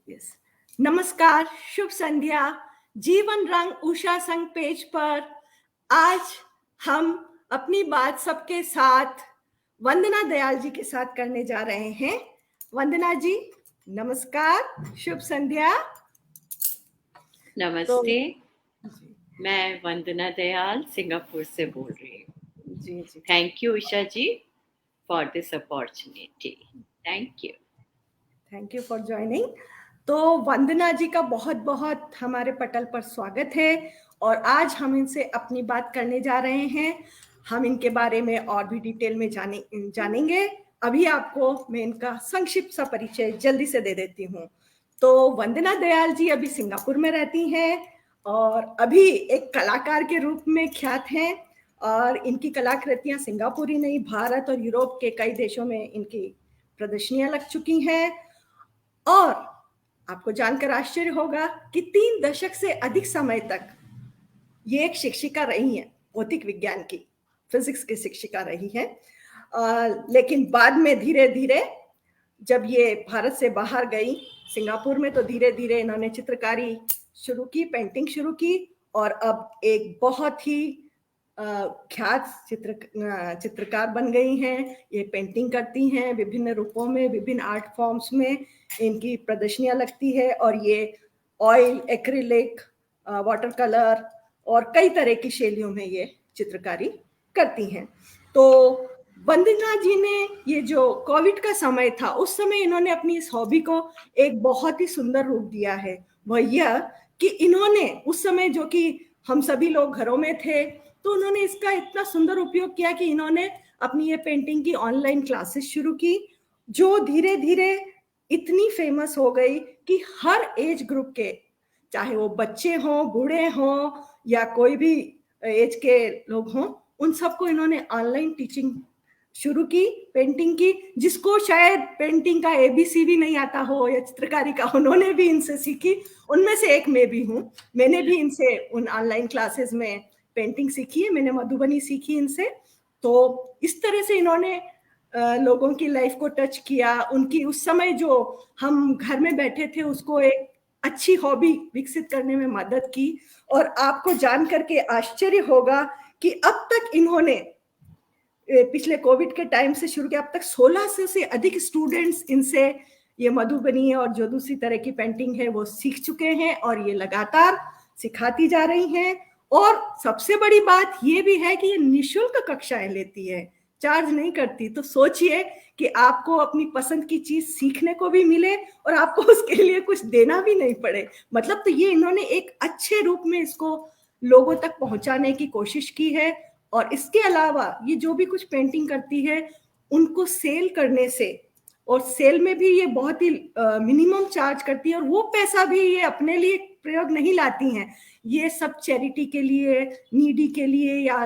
Yes. नमस्कार, शुभ संध्या। जीवन रंग उषा संग पेज पर आज हम अपनी बात सबके साथ वंदना दयाल जी के साथ करने जा रहे हैं। वंदना जी, नमस्कार, शुभ संध्या। नमस्ते। मैं वंदना दयाल सिंगापुर से बोल रही हूँ। जी जी, thank you Usha ji for this opportunity. Thank you for joining. तो वंदना जी का बहुत बहुत हमारे पटल पर स्वागत है और आज हम इनसे अपनी बात करने जा रहे हैं। हम इनके बारे में और भी डिटेल में जानेंगे। अभी आपको मैं इनका संक्षिप्त सा परिचय जल्दी से दे देती हूँ। तो वंदना दयाल जी अभी सिंगापुर में रहती हैं और अभी एक कलाकार के रूप में ख्यात हैं और इनकी कलाकृतियां सिंगापुर ही नहीं, भारत और यूरोप के कई देशों में इनकी प्रदर्शनियां लग चुकी हैं। और आपको जानकर आश्चर्य होगा कि 3 दशक से अधिक समय तक ये एक शिक्षिका रही हैं, भौतिक विज्ञान की, फिजिक्स की शिक्षिका रही हैं। लेकिन बाद में धीरे धीरे जब ये भारत से बाहर गई सिंगापुर में, तो धीरे धीरे इन्होंने चित्रकारी शुरू की, पेंटिंग शुरू की और अब एक बहुत ही ख्यात चित्रकार बन गई हैं। ये पेंटिंग करती हैं विभिन्न रूपों में, विभिन्न आर्ट फॉर्म्स में इनकी प्रदर्शनियां लगती है और ये ऑयल, एक्रिलिक, वाटर कलर और कई तरह की शैलियों में ये चित्रकारी करती हैं। तो वंदना जी ने ये जो कोविड का समय था, उस समय इन्होंने अपनी इस हॉबी को एक बहुत ही सुंदर रूप दिया है। वह यह कि इन्होंने उस समय, जो कि हम सभी लोग घरों में थे, तो उन्होंने इसका इतना सुंदर उपयोग किया कि इन्होंने अपनी ये पेंटिंग की ऑनलाइन क्लासेस शुरू की, जो धीरे धीरे इतनी फेमस हो गई कि हर एज ग्रुप के, चाहे वो बच्चे हों, बूढ़े हों या कोई भी एज के लोग हों, उन सबको इन्होंने ऑनलाइन टीचिंग शुरू की पेंटिंग की। जिसको शायद पेंटिंग का एबीसी भी नहीं आता हो या चित्रकारी का, उन्होंने भी इनसे सीखी। उनमें से एक मैं भी हूँ। मैंने भी इनसे उन ऑनलाइन क्लासेस में पेंटिंग सीखी है, मैंने मधुबनी सीखी इनसे। तो इस तरह से इन्होंने लोगों की लाइफ को टच किया। उनकी उस समय जो हम घर में बैठे थे, उसको एक अच्छी हॉबी विकसित करने में मदद की। और आपको जान करके आश्चर्य होगा कि अब तक इन्होंने पिछले कोविड के टाइम से शुरू किया, अब तक 1600 से अधिक स्टूडेंट्स इनसे ये मधुबनी और जो दूसरी तरह की पेंटिंग है वो सीख चुके हैं और ये लगातार सिखाती जा रही हैं। और सबसे बड़ी बात ये भी है कि ये निःशुल्क कक्षाएं लेती है, चार्ज नहीं करती। तो सोचिए कि आपको अपनी पसंद की चीज सीखने को भी मिले और आपको उसके लिए कुछ देना भी नहीं पड़े। मतलब तो ये इन्होंने एक अच्छे रूप में इसको लोगों तक पहुंचाने की कोशिश की है। और इसके अलावा ये जो भी कुछ पेंटिंग करती है, उनको सेल करने से, और सेल में भी ये बहुत ही मिनिमम चार्ज करती है और वो पैसा भी ये अपने लिए प्रयोग नहीं लाती हैं। ये सब चैरिटी के लिए, नीडी के लिए या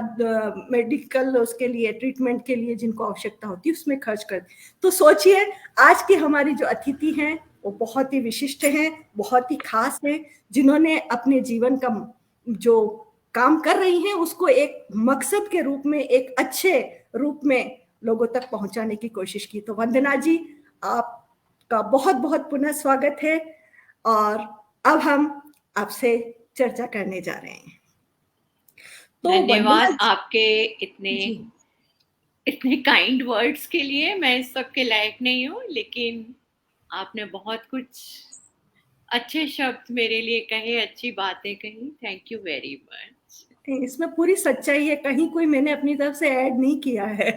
मेडिकल उसके लिए, ट्रीटमेंट के लिए जिनको आवश्यकता होती है, उसमें खर्च करती। तो सोचिए, आज की हमारी जो अतिथि हैं वो बहुत ही विशिष्ट हैं, बहुत ही खास हैं, जिन्होंने अपने जीवन का जो काम कर रही हैं उसको एक मकसद के रूप में, एक अच्छे रूप में लोगों तक पहुंचाने की कोशिश की। तो वंदना जी, आपका बहुत बहुत पुनः स्वागत है और अब हम आपसे चर्चा करने जा रहे हैं। तो धन्यवाद आपके इतने जी, इतने काइंड वर्ड्स के लिए। मैं इस सब के लायक नहीं हूँ, लेकिन आपने बहुत कुछ अच्छे शब्द मेरे लिए कहे, अच्छी बातें कही। Thank you very much. इसमें पूरी सच्चाई है, कहीं कोई मैंने अपनी तरफ से ऐड नहीं किया है।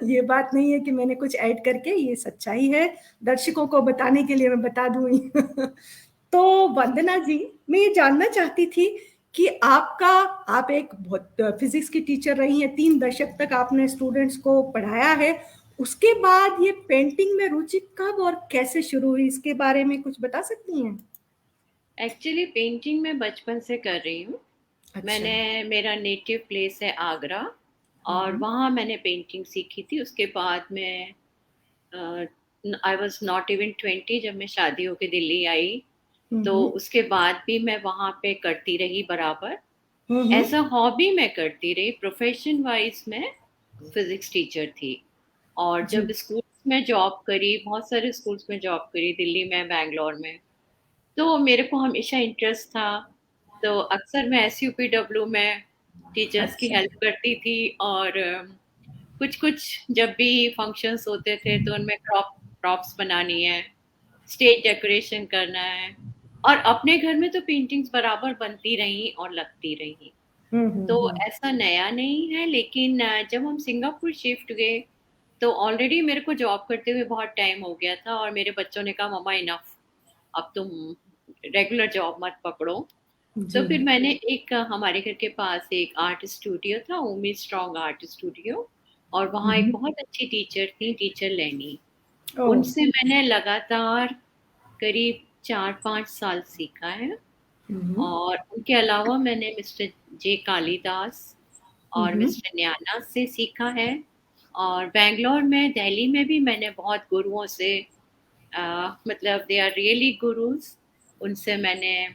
ये बात नहीं है कि मैंने कुछ ऐड करके, ये सच्चाई है। दर्शकों को बताने के लिए मैं बता दूं। तो वंदना जी, मैं ये जानना चाहती थी कि आप एक बहुत फिजिक्स की टीचर रही हैं, 3 दशक तक आपने स्टूडेंट्स को पढ़ाया है। उसके बाद ये पेंटिंग में रुचि कब और कैसे शुरू हुई, इसके बारे में कुछ बता सकती हैं? एक्चुअली पेंटिंग मैं बचपन से कर रही हूँ। अच्छा। मेरा नेटिव प्लेस है आगरा और वहाँ मैंने पेंटिंग सीखी थी। उसके बाद मैं आई वॉज नॉट इवन 20 जब मैं शादी होके दिल्ली आई। तो उसके बाद भी मैं वहाँ पे करती रही बराबर। एज अ हॉबी मैं करती रही। प्रोफेशन वाइज मैं फिजिक्स टीचर थी और जी। जब स्कूल में जॉब करी, बहुत सारे स्कूल्स में जॉब करी, दिल्ली में, बैंगलोर में। तो मेरे को हमेशा इंटरेस्ट था, तो अक्सर मैं एसयूपीडब्ल्यू में टीचर्स की अच्छा। हेल्प करती थी। और कुछ कुछ जब भी फंक्शंस होते थे तो उनमें प्रॉप्स बनानी है, स्टेज डेकोरेशन करना है। और अपने घर में तो पेंटिंग्स बराबर बनती रही और लगती रही। तो हम्म। ऐसा नया नहीं है, लेकिन जब हम सिंगापुर शिफ्ट गए तो ऑलरेडी मेरे को जॉब करते हुए बहुत टाइम हो गया था, और मेरे बच्चों ने कहा मम्मा इनफ, अब तुम रेगुलर जॉब मत पकड़ो। तो जी। फिर मैंने एक हमारे घर के पास एक आर्ट स्टूडियो था, उमी स्ट्रॉन्ग आर्ट स्टूडियो, और वहाँ एक हम्म। बहुत अच्छी टीचर थी, टीचर लेनी। ओ। उनसे मैंने लगातार करीब 4-5 साल सीखा है। हम्म। और उनके अलावा मैंने मिस्टर जे कालिदास और हम्म। मिस्टर न्याना से सीखा है। और बैंगलोर में, दिल्ली में भी मैंने बहुत गुरुओं से, मतलब दे आर रियली गुरुज, उनसे मैंने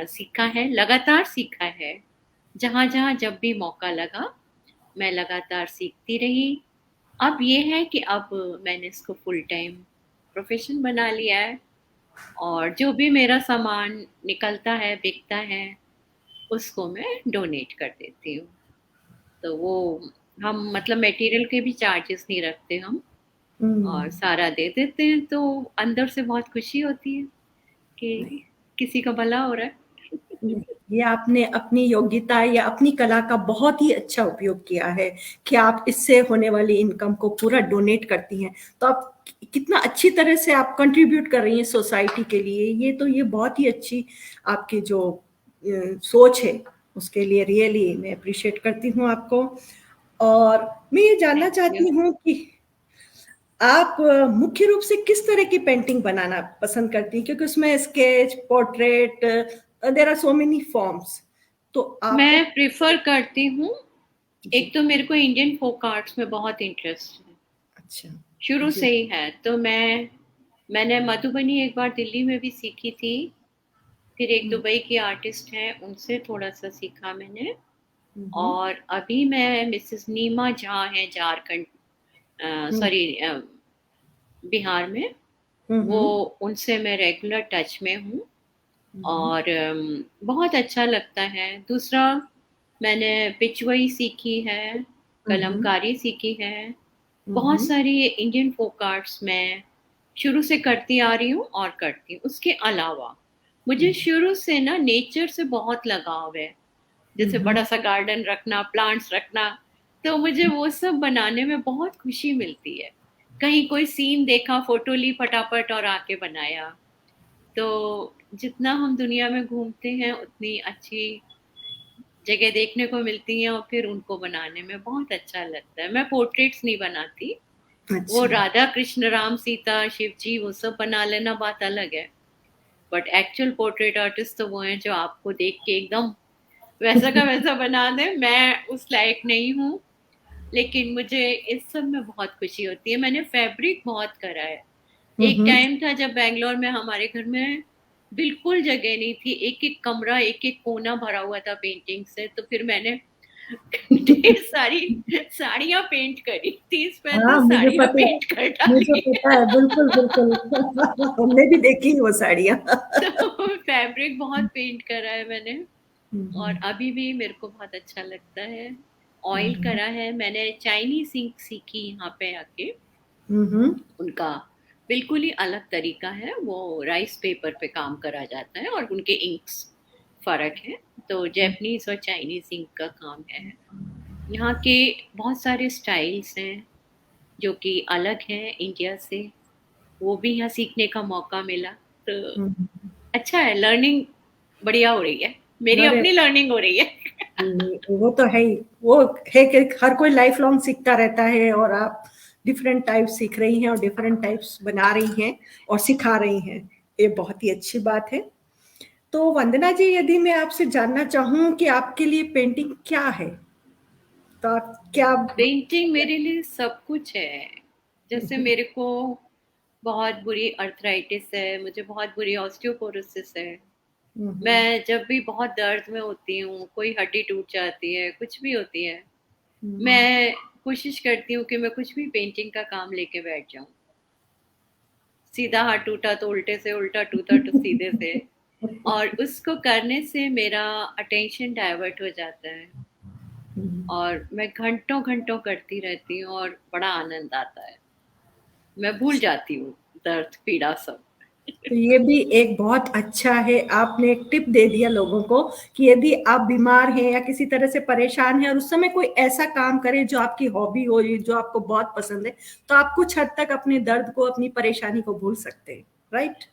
सीखा है, लगातार सीखा है। जहाँ जहाँ जब भी मौका लगा मैं लगातार सीखती रही। अब ये है कि अब मैंने इसको फुल टाइम प्रोफेशन बना लिया है, और जो भी मेरा सामान निकलता है, बिकता है, उसको मैं डोनेट कर देती हूँ। तो वो, हम मतलब मटेरियल के भी चार्जेस नहीं रखते हम, और हम्म। सारा दे देते हैं। तो अंदर से बहुत खुशी होती है कि किसी का भला हो रहा है। ये आपने अपनी योग्यता या अपनी कला का बहुत ही अच्छा उपयोग किया है कि आप इससे होने वाली इनकम को पूरा डोनेट करती हैं। तो आप कितना अच्छी तरह से आप कंट्रीब्यूट कर रही हैं सोसाइटी के लिए। ये बहुत ही अच्छी आपकी जो सोच है, उसके लिए रियली मैं अप्रिशिएट करती हूँ आपको। और मैं ये जानना थैंक यू। चाहती हूँ कि आप मुख्य रूप से किस तरह की पेंटिंग बनाना पसंद करती हैं, क्योंकि उसमें sketch, portrait, there are so many forms. तो आपको। मैं प्रिफर करती हूँ, जी। एक तो मेरे को इंडियन फोक आर्ट्स में बहुत इंटरेस्ट है, अच्छा। शुरू जी। से ही है। तो मैंने मधुबनी एक बार दिल्ली में भी सीखी थी, फिर एक हम्म। दुबई की आर्टिस्ट हैं उनसे थोड़ा सा सीखा मैंने। हम्म। और अभी मैं मिसेस नीमा झा हैं झारखंड, हम्म। सॉरी, बिहार में, वो, हम्म। उनसे मैं रेगुलर टच में हूँ। हम्म। और बहुत अच्छा लगता है। दूसरा, मैंने पिचवई सीखी है, हम्म। कलमकारी सीखी है। बहुत हम्म। सारी इंडियन फोक आर्ट्स मैं शुरू से करती आ रही हूँ और करती हूँ। उसके अलावा मुझे शुरू से ना नेचर से बहुत लगाव है, जैसे हम्म। बड़ा सा गार्डन रखना, प्लांट्स रखना। तो मुझे वो सब बनाने में बहुत खुशी मिलती है। कहीं कोई सीन देखा, फोटो ली फटाफट और आके बनाया। तो जितना हम दुनिया में घूमते हैं उतनी अच्छी जगह देखने को मिलती हैं, और फिर उनको बनाने में बहुत अच्छा लगता है। मैं पोर्ट्रेट्स नहीं बनाती, वो अच्छा। राधा कृष्ण, राम सीता, शिव जी, वो सब बना लेना बात अलग है। बट एक्चुअल पोर्ट्रेट आर्टिस्ट तो वो हैं जो आपको देख के एकदम वैसा का वैसा बना दे। मैं उस लायक नहीं हूँ, लेकिन मुझे इस सब में बहुत खुशी होती है। मैंने फैब्रिक बहुत करा है। एक हम्म। टाइम था जब बैंगलोर में हमारे घर में बिल्कुल जगह नहीं थी, एक एक कमरा, एक एक कोना भरा हुआ था पेंटिंग से। तो फिर मैंने ढेर सारी साड़ियां पेंट करी, 30-35 हाँ, मुझे साड़ियां पता है। पेंट कर मुझे डाली। पता है, बिल्कुल बिल्कुल। हमने भी देखी वो साड़ियाँ। तो फैब्रिक बहुत पेंट करा है मैंने। और हम्म। अभी भी मेरे को बहुत अच्छा लगता है। ऑयल हम्म। करा है मैंने, चाइनीज सिंक सीखी यहाँ पे आके। हम्म। उनका बिल्कुल ही अलग तरीका है, वो राइस पेपर पे काम करा जाता है, और उनके इंक्स फर्क है। तो जैपनीज और चाइनीज इंक का काम है। यहाँ के बहुत सारे स्टाइल्स हैं जो कि अलग हैं इंडिया से, वो भी यहाँ सीखने का मौका मिला। तो हम्म। अच्छा है, लर्निंग बढ़िया हो रही है, मेरी अरे, अपनी लर्निंग हो रही है। वो तो है ही। वो है कि हर कोई लाइफ लॉन्ग सीखता रहता है, और आप डिफरेंट टाइप सीख रही हैं और डिफरेंट टाइप्स बना रही हैं और सिखा रही हैं। ये बहुत ही अच्छी बात है। तो वंदना जी, यदि मैं आपसे जानना चाहूँ कि आपके लिए पेंटिंग क्या है, तो आप क्या। पेंटिंग मेरे लिए सब कुछ है। जैसे मेरे को बहुत बुरी अर्थराइटिस है, मुझे बहुत बुरी ऑस्टियोपोरोसिस है। मैं जब भी बहुत दर्द में होती हूँ, कोई हड्डी टूट जाती है, कुछ भी होती है, मैं कोशिश करती हूँ कि मैं कुछ भी पेंटिंग का काम लेके बैठ जाऊँ। सीधा हाथ टूटा तो उल्टे से, उल्टा टूटा तो सीधे से, और उसको करने से मेरा अटेंशन डाइवर्ट हो जाता है और मैं घंटों घंटों करती रहती हूँ और बड़ा आनंद आता है। मैं भूल जाती हूँ दर्द पीड़ा सब। तो ये भी एक बहुत अच्छा है, आपने एक टिप दे दिया लोगों को कि यदि आप बीमार हैं या किसी तरह से परेशान हैं और उस समय कोई ऐसा काम करें जो आपकी हॉबी हो, जो आपको बहुत पसंद है, तो आप कुछ हद तक अपने दर्द को, अपनी परेशानी को भूल सकते हैं, राइट?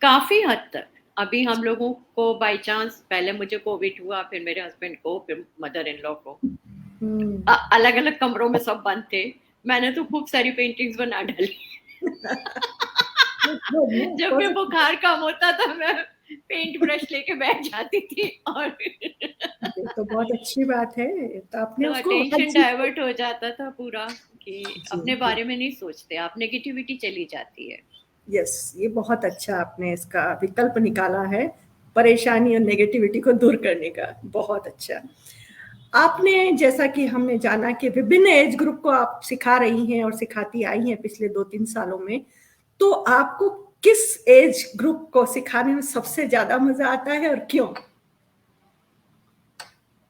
काफी हद तक। अभी हम लोगों को बाय चांस, पहले मुझे कोविड हुआ, फिर मेरे हस्बैंड को, फिर मदर इन लॉ को, हम्म। अलग अलग कमरों में सब बंद थे। मैंने तो खूब सारी पेंटिंग्स बना डाली। जब भी पॉजिटिव। बुखार कम होता था मैं पेंट ब्रश लेके बैठ जाती थी और ये तो बहुत अच्छी बात है, तो आपने तो उसको हर अटेंशन चीज को। डाइवर्ट हो जाता था पूरा, कि जी अपने जी। बारे में नहीं सोचते आप, नेगेटिविटी चली जाती है। यस, ये बहुत अच्छा आपने इसका विकल्प निकाला है, परेशानी और नेगेटिविटी को दूर करने का। बहुत अच्छा। आपने, जैसा कि हमने जाना कि विभिन्न एज ग्रुप को आप सिखा रही हैं और सिखाती आई हैं पिछले 2-3 सालों में, तो आपको किस एज ग्रुप को सिखाने में सबसे ज्यादा मजा आता है और क्यों?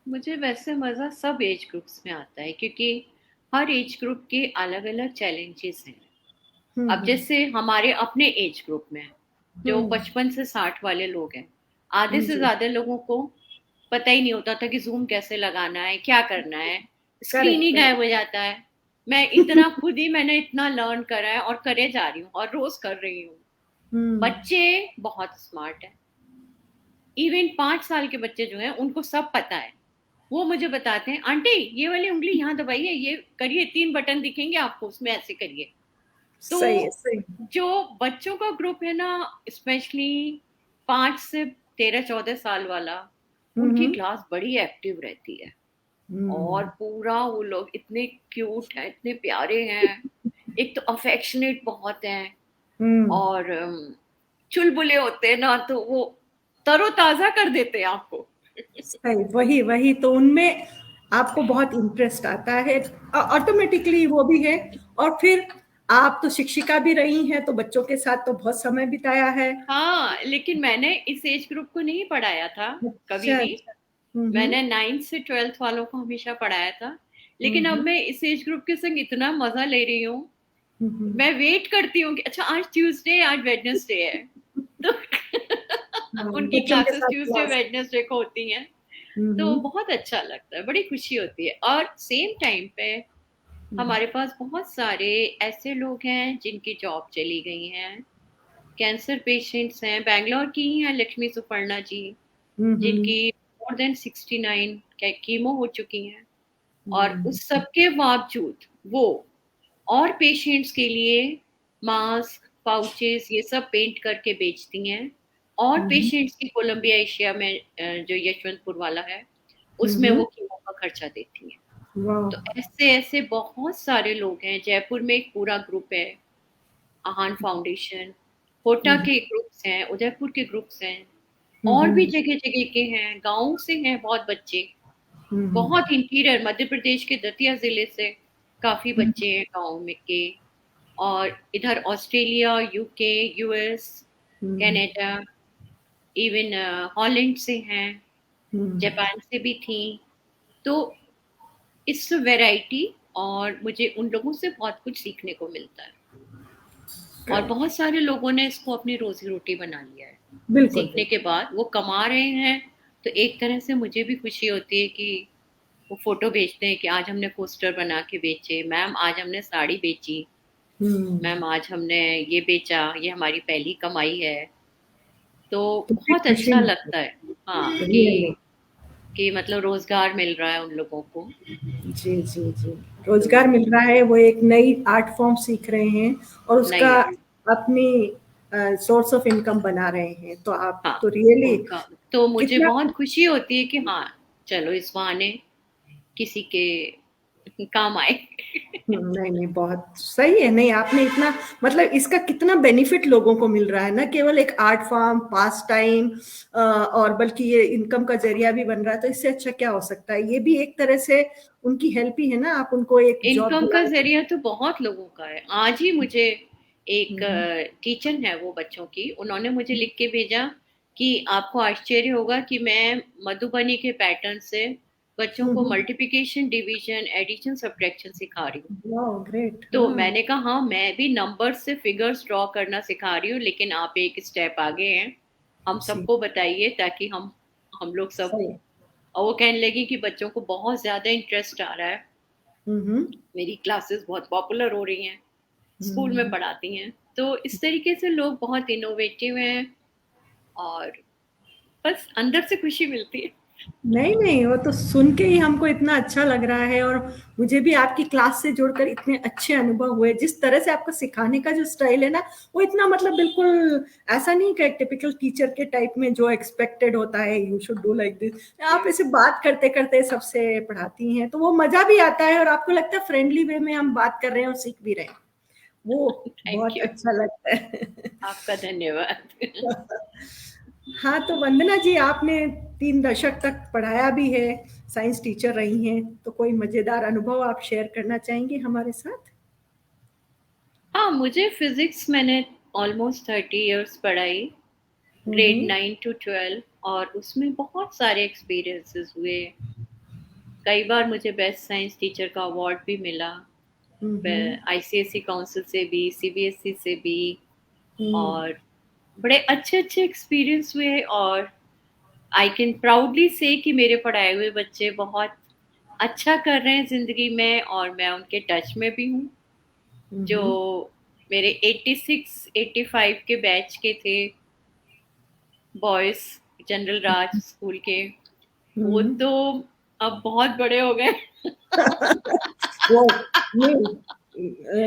मुझे वैसे मजा सब एज ग्रुप्स में आता है, क्योंकि हर एज ग्रुप के अलग अलग चैलेंजेस हैं। अब हम्म। जैसे हमारे अपने एज ग्रुप में जो हम्म। 55 से 60 वाले लोग हैं, आधे से जी। ज्यादा लोगों को पता ही नहीं होता था कि जूम कैसे लगाना है, क्या करना है, स्क्रीन करेक्ट ही गायब करेक्ट। हो जाता है। मैं इतना खुद ही मैंने इतना लर्न करा है और करे जा रही हूँ और रोज कर रही हूँ। हम्म। बच्चे बहुत स्मार्ट है। इवन 5 साल के बच्चे जो हैं उनको सब पता है। वो मुझे बताते हैं, आंटी ये वाली उंगली यहाँ दबाइए, ये करिए, 3 बटन दिखेंगे आपको, उसमें ऐसे करिए। तो सही है, सही। जो बच्चों का ग्रुप है ना, स्पेशली 5 से 13-14 साल वाला, उनकी हम्म। क्लास बड़ी एक्टिव रहती है। और हम्म। पूरा वो लोग इतने क्यूट हैं, इतने प्यारे हैं, एक तो अफेक्शनेट बहुत हैं, हम्म। और चुलबुले होते हैं ना, तो वो तरोताजा कर देते हैं आपको। सही, वही वही तो उनमें आपको बहुत इंटरेस्ट आता है, ऑटोमेटिकली वो भी है। और फिर आप तो शिक्षिका भी रही हैं, तो बच्चों के साथ तो बहुत समय बिताया है। हाँ, लेकिन मैंने इस एज ग्रुप को नहीं पढ़ाया था कभी अच्छा भी। अच्छा। हम्म। मैंने 9th से 12th वालों को हमेशा पढ़ाया था। लेकिन अब हम्म। मैं इस एज ग्रुप के संग इतना मजा ले रही हूँ, हम्म। मैं वेट करती हूँ कि अच्छा आज ट्यूसडे, आज वेडनेसडे है, तो हाँ, उनकी बच्चों के क्लासेस साथ ट्यूसडे क्लास। वेडनेसडे को होती हैं। तो हम्म। बहुत अच्छा लगता है, बड़ी खुशी होती है। और सेम टाइम पे हमारे पास बहुत सारे ऐसे लोग हैं जिनकी जॉब चली गई हैं, कैंसर पेशेंट्स हैं, बैंगलोर की ही हैं लक्ष्मी सुपर्णा जी, हम्म। जिनकी more than 69 कीमो हो चुकी हैं। और हम्म। उस सब के बावजूद वो और पेशेंट्स के लिए मास्क, पाउचेस, ये सब पेंट करके बेचती हैं। और हम्म। पेशेंट्स की कोलंबिया एशिया में जो यशवंतपुर वाला है, उसमें हम्म। वो कीमो का खर्चा देती हैं। वाह। तो ऐसे ऐसे बहुत सारे लोग हैं। जयपुर में एक पूरा ग्रुप है, आहान फाउंडेशन। कोटा हम्म। के ग्रुप्स हैं, उदयपुर के ग्रुप्स हैं, और भी हम्म। जगह जगह के हैं, गाँव से हैं बहुत बच्चे। हम्म। बहुत इंटीरियर मध्य प्रदेश के दतिया जिले से काफी बच्चे हैं गाँव में के। और इधर ऑस्ट्रेलिया, यूके, यूएस, हम्म। कनाडा, इवन हॉलैंड से हैं, हम्म। जापान से भी थी। तो इस वैरायटी, और मुझे उन लोगों से बहुत कुछ सीखने को मिलता है। और बहुत सारे लोगों ने इसको अपनी रोजी रोटी बना लिया है। बिल्कुल सीखने के बिल्कुल। बाद वो कमा रहे हैं। तो एक तरह से मुझे भी खुशी होती है कि वो फोटो भेजते हैं कि आज हमने पोस्टर बना के बेचे, मैम आज हमने साड़ी बेची, हम्म। मैम आज हमने ये बेचा, ये हमारी पहली कमाई है। तो तो फिर बहुत खुशी अच्छा मिलती लगता है। हाँ, है, रियली। कि मतलब रोजगार मिल रहा है उन लोगों को। जी जी जी। तो रोजगार मिल रहा है, वो एक नई आर्ट फॉर्म सीख रहे हैं और उसका नहीं है। अपनी सोर्स ऑफ इनकम बना रहे हैं, तो आप हाँ, तो रियली उनका तो मुझे कितना। बहुत खुशी होती है कि हाँ, चलो इस बहाने किसी के काम आए। नहीं नहीं, बहुत सही है। नहीं, आपने इतना, मतलब इसका कितना बेनिफिट लोगों को मिल रहा है, ना केवल एक आर्ट फॉर्म, पास टाइम, और बल्कि ये इनकम का जरिया भी बन रहा है। तो इससे अच्छा क्या हो सकता है? ये भी एक तरह से उनकी हेल्प ही है ना, आप उनको एक जॉब इनकम का दिला रहे जरिया तो बहुत लोगों का है। आज ही मुझे एक हैं। टीचर है वो बच्चों की, उन्होंने मुझे लिख के भेजा कि आपको आश्चर्य होगा कि मैं मधुबनी के पैटर्न से बच्चों को मल्टीप्लिकेशन, डिवीजन, एडिशन, सब्ट्रैक्शन सिखा रही हूँ। वाह, ग्रेट। तो हाँ। मैंने कहा हाँ, मैं भी नंबर से फिगर्स ड्रॉ करना सिखा रही हूँ, लेकिन आप एक स्टेप आगे हैं। हम जी, सबको बताइए ताकि हम लोग सब। सही। और वो कहने लगी कि बच्चों को बहुत ज्यादा इंटरेस्ट आ रहा है, हम्म। मेरी क्लासेस बहुत पॉपुलर हो रही हैं, स्कूल में हम्म। पढ़ाती हैं। तो इस तरीके से लोग बहुत इनोवेटिव हैं, और बस अंदर से खुशी मिलती है। नहीं नहीं, वो तो सुन के ही हमको इतना अच्छा लग रहा है। और मुझे भी आपकी क्लास से जुड़कर इतने अच्छे अनुभव हुए। जिस तरह से आपका सिखाने का जो स्टाइल है ना, वो इतना, मतलब बिल्कुल ऐसा नहीं कि टिपिकल टीचर के टाइप में जो एक्सपेक्टेड होता है, you should do like this. आप ऐसे बात करते करते सबसे पढ़ाती हैं, तो वो मजा भी आता है, और आपको लगता है फ्रेंडली वे में हम बात कर रहे हैं और सीख भी रहे हैं। वो थैंक बहुत यू। अच्छा लगता है। आपका धन्यवाद। हाँ, तो वंदना जी, आपने 3 दशक तक पढ़ाया भी है, साइंस टीचर रही हैं, तो कोई मजेदार अनुभव आप शेयर करना चाहेंगे हमारे साथ? हाँ, मुझे फिजिक्स मैंने ऑलमोस्ट 30 इयर्स पढ़ाई, ग्रेड हम्म। 9 to 12, और उसमें बहुत सारे एक्सपीरियंसेस हुए। कई बार मुझे बेस्ट साइंस टीचर का अवार्ड भी मिला, हम्म। आईसीएसई काउंसिल से भी, सीबीएसई से भी। हम्म। और बड़े अच्छे अच्छे एक्सपीरियंस हुए, और आई कैन प्राउडली से कि मेरे पढ़ाए हुए बच्चे बहुत अच्छा कर रहे हैं जिंदगी में, और मैं उनके टच में भी हूँ। जो हम्म। मेरे 86 85 के बैच के थे बॉयज, जनरल राज स्कूल के, वो हम्म। तो अब बहुत बड़े हो गए। वो नहीं,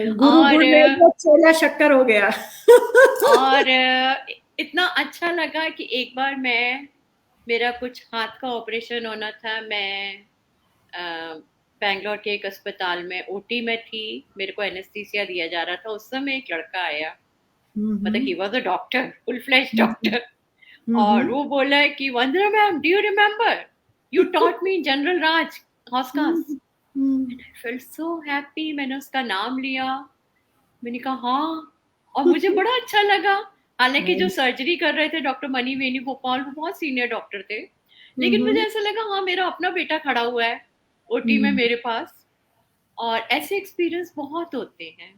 गुरु और गुड़ में एक बार चोला शक्कर हो गया। और इतना अच्छा लगा कि एक बार मेरा कुछ हाथ का ऑपरेशन होना था। मैं बैंगलोर के एक अस्पताल में ओटी में थी, मेरे को एनेस्थीसिया दिया जा रहा था। उस समय एक लड़का आया, मतलब hmm. He was a doctor, full fledged hmm. Doctor. और हम्म। वो बोला है कि Vandana ma'am, do you remember you taught me general राज हॉस्कास। Hmm. I felt so happy. मैंने उसका नाम लिया, मैंने कहा हाँ, और मुझे बड़ा अच्छा लगा। हालांकि जो सर्जरी कर रहे थे डॉक्टर मनी वेणुगोपाल, वो बहुत सीनियर डॉक्टर थे, लेकिन मुझे हम्म। ऐसा लगा हाँ, मेरा अपना बेटा खड़ा हुआ है ओटी में हम्म। मेरे पास। और ऐसे एक्सपीरियंस बहुत होते हैं।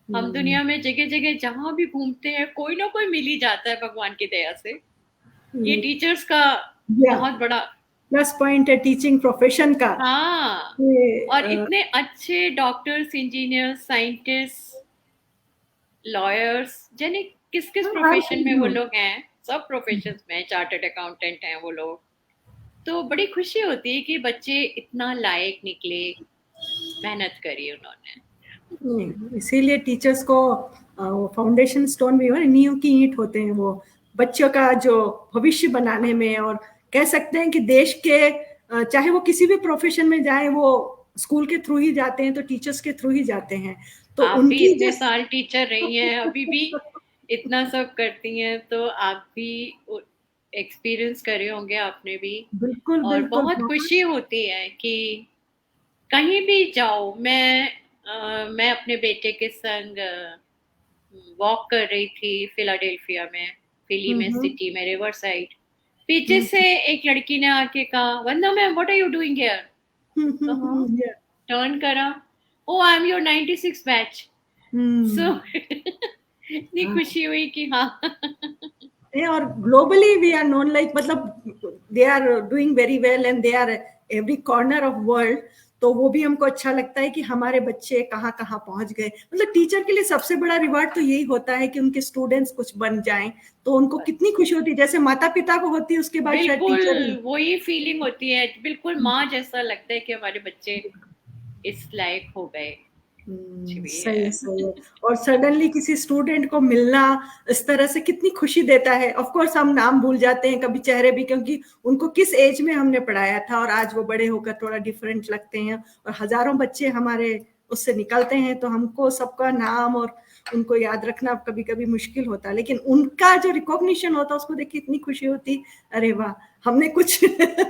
हम हम्म। दुनिया में जगह जगह जहां भी घूमते हैं, कोई ना कोई मिल ही जाता है भगवान की दया से। ये टीचर्स का या बहुत बड़ा। प्लस पॉइंट है टीचिंग प्रोफेशन का। हाँ, ये, और इतने अच्छे डॉक्टर्स, इंजीनियर्स, साइंटिस्ट, लॉयर्स, जाने किस किस हाँ, हर प्रोफेशन चीज में वो में। लोग हैं, सब प्रोफेशन में, चार्टर्ड अकाउंटेंट हैं वो लोग। तो बड़ी खुशी होती है कि बच्चे इतना लायक निकले, मेहनत करी उन्होंने। इसीलिए टीचर्स को फाउंडेशन स्टोन भी हो, नींव की ईंट होते हैं वो, बच्चों का जो भविष्य बनाने में। और कह सकते हैं कि देश के, चाहे वो किसी भी प्रोफेशन में जाए, वो स्कूल के थ्रू ही जाते हैं, तो टीचर्स के थ्रू ही जाते हैं। तो आप भी उनकी इतने जो साल टीचर रही हैं, अभी भी इतना सब करती हैं, तो आप भी एक्सपीरियंस करे होंगे आपने भी। बिल्कुल और बिल्कुल बहुत बहुत। खुशी होती है कि कहीं भी जाओ। मैं अपने बेटे के संग वॉक कर रही थी फिलाडेल्फिया में, फिली में, हम्म। सिटी में, रिवर साइड। पीछे हम्म। से एक लड़की ने आके कहा, Vandana ma'am, what are you doing here. कहा, yeah। टर्न करा, oh I am your 96 batch. So hmm. इतनी हाँ, खुशी हुई कि हाँ। और globally we are known, like मतलब they are doing very well and they are every corner of world. तो वो भी हमको अच्छा लगता है कि हमारे बच्चे कहाँ कहाँ पहुंच गए। मतलब टीचर के लिए सबसे बड़ा रिवार्ड तो यही होता है कि उनके स्टूडेंट्स कुछ बन जाएं, तो उनको कितनी खुशी होती है, जैसे माता पिता को होती है, उसके बाद शायद बिल्कुल टीचर। वही फीलिंग होती है, बिल्कुल माँ जैसा लगता है कि हमारे बच्चे इस लायक हो गए। कुछ भी सही है, है। सही है। और सडनली किसी स्टूडेंट को मिलना इस तरह से कितनी खुशी देता है। ऑफ कोर्स हम नाम भूल जाते हैं कभी, चेहरे भी, क्योंकि उनको किस एज में हमने पढ़ाया था और आज वो बड़े होकर थोड़ा डिफरेंट लगते हैं, और हजारों बच्चे हमारे उससे निकलते हैं, तो हमको सबका नाम और उनको याद रखना कभी कभी मुश्किल होता है, लेकिन उनका जो रिकॉग्निशन होता है उसको देख के इतनी खुशी होती, अरे वाह, हमने कुछ